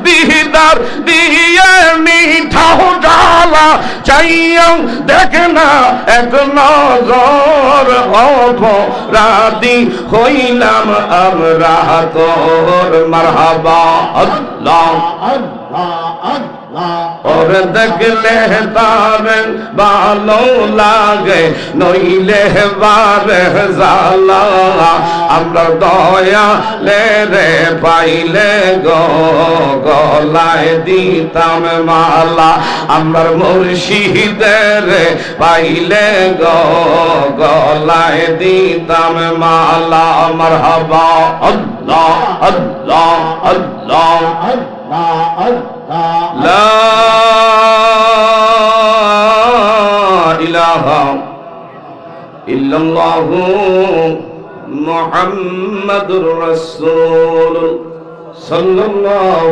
দিদার দিয়ে মিঠাও জ্বালা চাইয়া দেখ না এক নজর অপরাধী হইলাম আমরা তোর মারহাবা আল্লাহ আল্লাহ আল্লাহ ওরে দেখলে তার ভালো লাগে নইলে বারে জালা আমরা দয়া রে পাইলে গো গলায় দিতাম মালা আমার মুর্শিদের পাইলে গো গলায় দিতাম মালা মারহাবা আল্লাহ আল্লাহ আল্লাহ আল্লাহ আল্লাহ লা ইলাহা ইল্লাল্লাহু মুহাম্মাদুর রাসূল সাল্লাল্লাহু